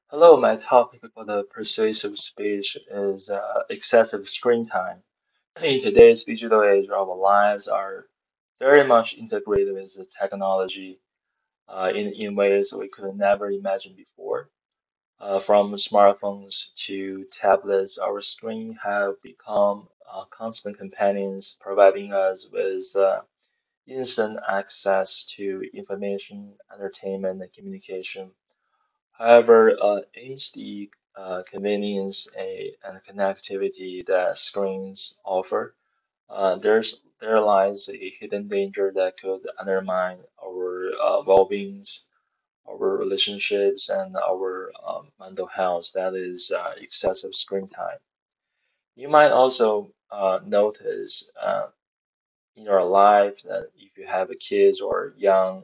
Hello, my topic for the persuasive speech is excessive screen time. In today's digital age, our lives are very much integrated with the technology in ways we could never imagine before. From smartphones to tablets, our screen have become constant companions, providing us with instant access to information, entertainment, and communication. However, is the convenience and connectivity that screens offer, there lies a hidden danger that could undermine our well-beings, our relationships, and our mental health. That is excessive screen time. You might also notice in your life that if you have kids or young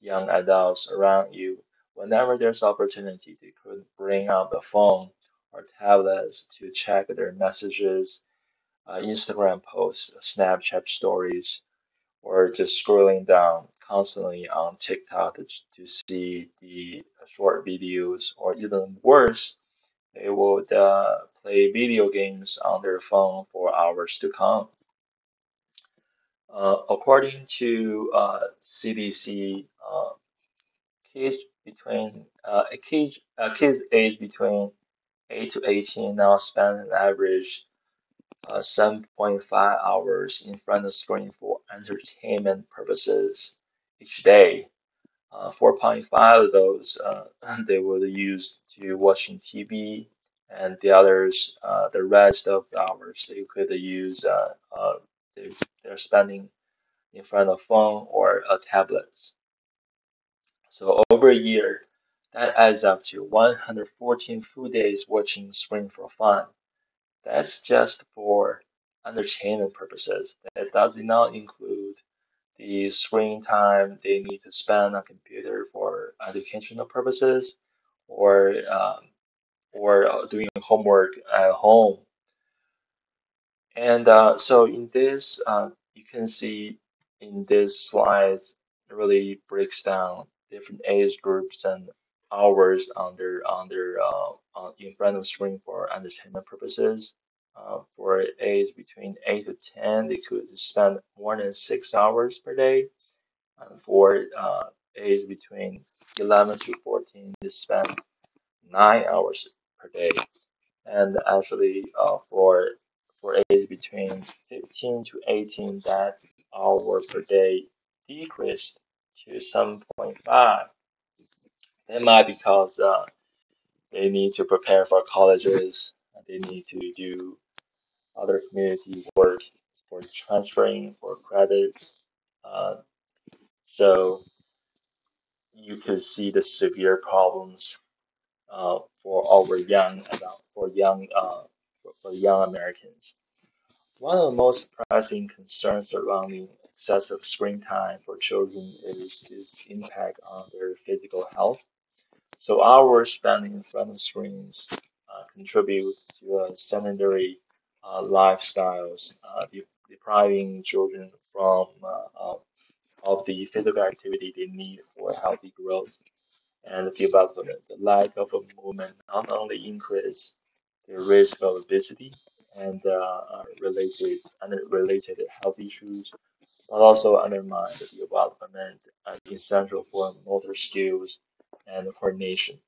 adults around you, whenever there's opportunity, they could bring out the phone or tablets to check their messages, Instagram posts, Snapchat stories, or just scrolling down constantly on TikTok to see the short videos, or even worse, they would play video games on their phone for hours to come. According to CDC, kids kids aged between 8 to 18 now spend an average 7.5 hours in front of screen for entertainment purposes each day. 4.5 of those they would use to watching TV, and the others, the rest of the hours, they could use they, they're spending in front of phone or a tablet. So over a year, that adds up to 114 full days watching screen for fun. That's just for entertainment purposes. That does not include the screen time they need to spend on computer for educational purposes or doing homework at home. And so in this, you can see in this slide, it really breaks down different age groups and hours in front of screen for entertainment purposes. For age between 8 to 10, they could spend more than 6 hours per day. And for age between 11 to 14, they spend 9 hours per day. And actually, for age between 15 to 18, that hour per day decreased to 7.5. That might because they need to prepare for colleges, they need to do other community work for transferring for credits. Uh, so you could see the severe problems for our young adult, for young Americans. One of the most pressing concerns surrounding excessive screen time for children is its impact on their physical health. So hours spent in front of screens contribute to a sedentary lifestyles, depriving children from of the physical activity they need for healthy growth and development. The lack of a movement not only increase the risk of obesity and related health issues, but also undermine the development essential for motor skills and coordination.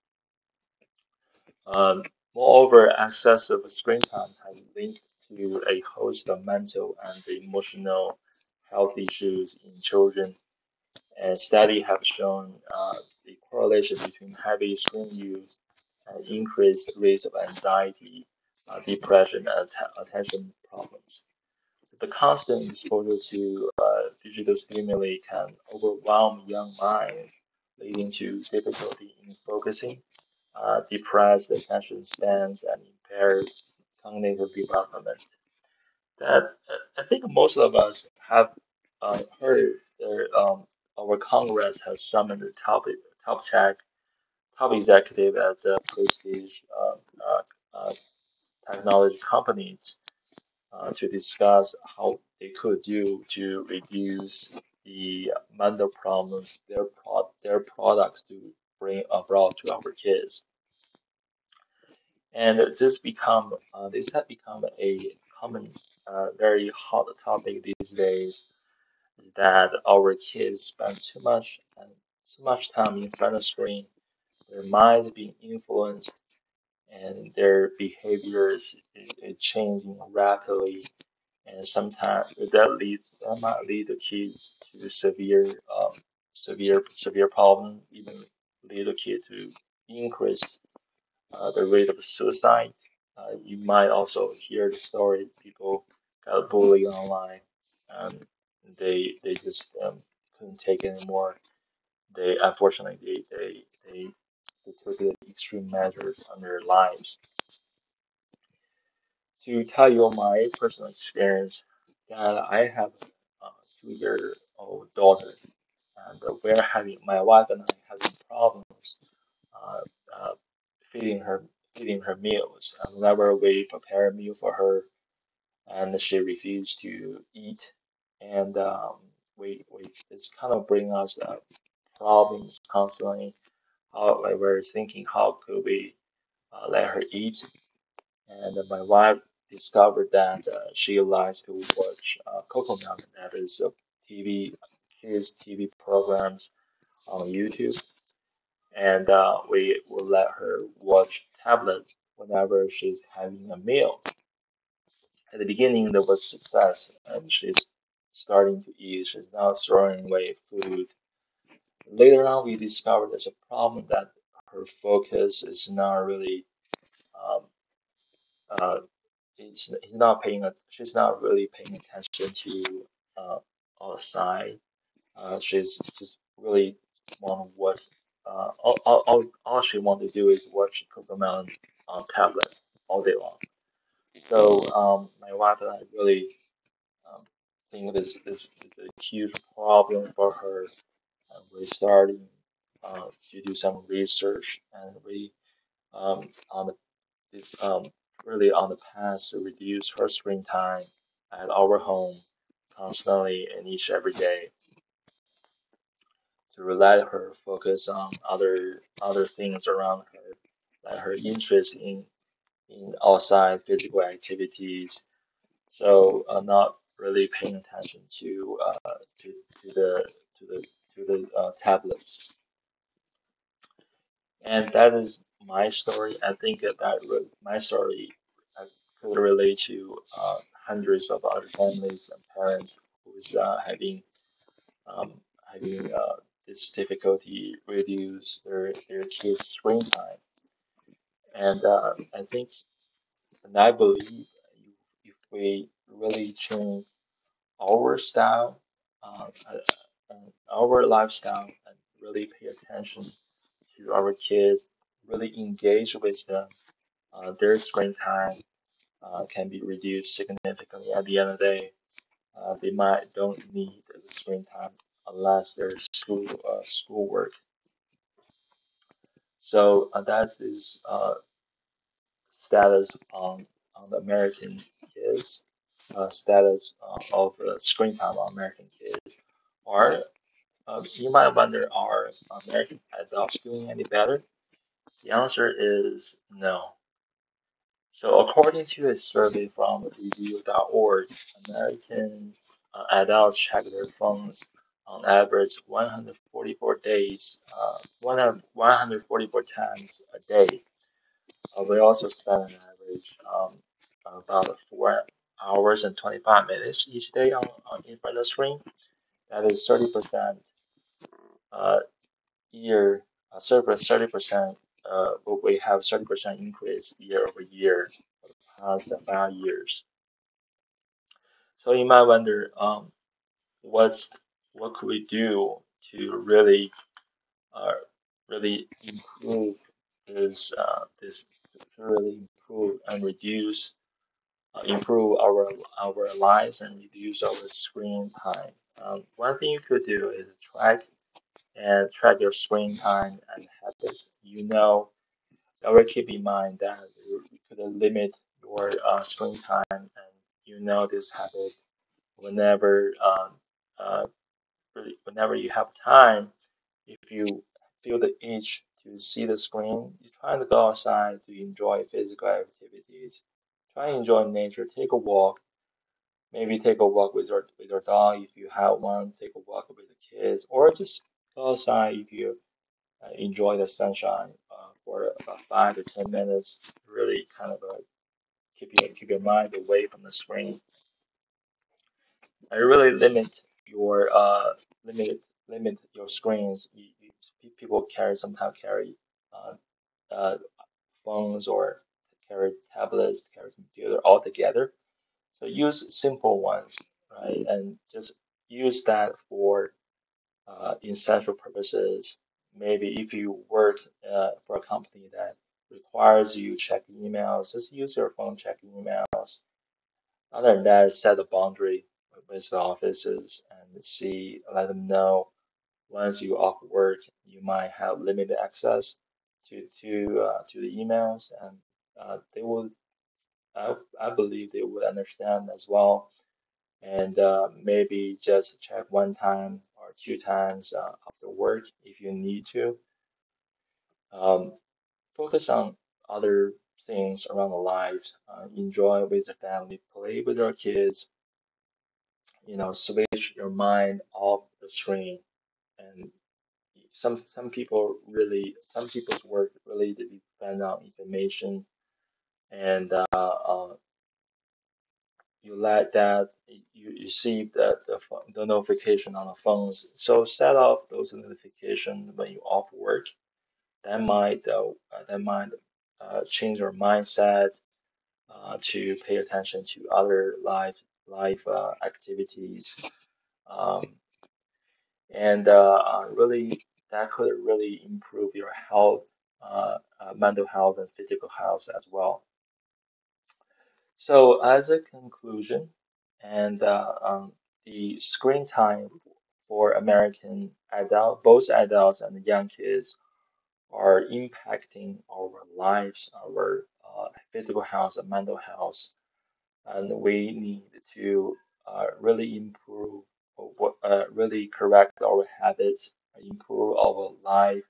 Um, Moreover, excessive screen time has linked to a host of mental and emotional health issues in children, and studies have shown the correlation between heavy screen use and increased risk of anxiety, depression, and attention problems. So the constant exposure to digital stimuli can overwhelm young minds, leading to difficulty in focusing, depressed attention spans, and impaired cognitive development. That I think most of us have heard that our Congress has summoned the top executive at prestige uh, technology companies to discuss how they could do to reduce the mental problems their products to bring abroad to our kids. And this has become a common, very hot topic these days. Is that our kids spend too much time in front of screen, their minds being influenced, and their behaviors is changing rapidly, and sometimes that might lead the kids to severe problem, even lead the kid to increase the rate of suicide. You might also hear the story people got bullied online, and they just couldn't take it anymore. They unfortunately they took the extreme measures on their lives. To tell you my personal experience, that I have a 2-year-old daughter, and we're having my wife and I having problems uh, uh, feeding her meals. And whenever we prepare a meal for her, and she refused to eat, and we it's kind of bring us problems constantly. How like, we're thinking how could we let her eat, and my wife discovered that she likes to watch Coconut, that is TV kids TV programs on YouTube, and we will let her watch tablet whenever she's having a meal. At the beginning, there was success, and she's starting to eat. She's not throwing away food. Later on, we discovered there's a problem that her focus is not really um, uh, it's not she's not really paying attention to outside. She's just really want to watch. All she want to do is watch Cocomelon on tablet all day long. So my wife and I really um, think this is a huge problem for her. And we're starting to do some research, and we on this really on the path to reduce her screen time at our home constantly and each every day, to let her focus on other things around her, let her interest in outside physical activities. So not really paying attention to the to the tablets. And that is my story. I think my story could relate to hundreds of other families and parents who's um, having this difficulty reduce their kids' screen time. And I think, and I believe, if we really change our style, our lifestyle, and really pay attention to our kids, really engage with them, their screen time can be reduced significantly. At the end of the day, they might don't need the screen time unless there's schoolwork. So that is status on the American kids, status of screen time on American kids. Or you might wonder, are American adults doing any better? The answer is no. So, according to a survey from Review.org, Americans adults check their phones on average 144 days, 144 times a day. We also spend an average about 4 hours and 25 minutes each day on in front of the screen. That is 30% uh, year, 30%. We have 30% increase year over year for the past 5 years. So you might wonder, what's what could we do to uh, really improve this to really improve and reduce improve our lives and reduce our screen time. One thing you could do is track your screen time and habits. Always keep in mind that you could limit your screen time, and this habit whenever uh, really, whenever you have time. If you feel the itch to see the screen, you try to go outside to enjoy physical activities. Try and enjoy nature. Take a walk. Maybe take a walk with your dog if you have one. Take a walk with the kids, or just go outside if you enjoy the sunshine for about 5 to 10 minutes. Really kind of keep your mind away from the screen. I really limit your screens. People sometimes carry uh, uh, phones or carry tablets, carry computer all together. So use simple ones, right? And just use that for essential purposes. Maybe if you work for a company that requires you check emails, just use your phone checking emails. Other than that, set a boundary with the offices and let them know once you off work, you might have limited access to the emails, and they will. I believe they would understand as well, and maybe just check one time or two times after work if you need to. Um, Focus on other things around the life. Enjoy with the family, play with your kids, switch your mind off the screen. And some people's work really depend on information, and you let that you see the notification on the phones. So set off those notifications when you off work. That might change your mindset to pay attention to other life activities. Um, and really that could really improve your health, mental health and physical health as well. So as a conclusion, and the screen time for American both adults and young kids are impacting our lives, our physical health and mental health, and we need to really really correct our habits, improve our life,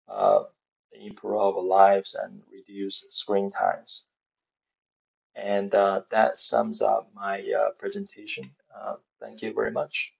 uh, improve our lives, and reduce screen times. And that sums up my presentation. Thank you very much.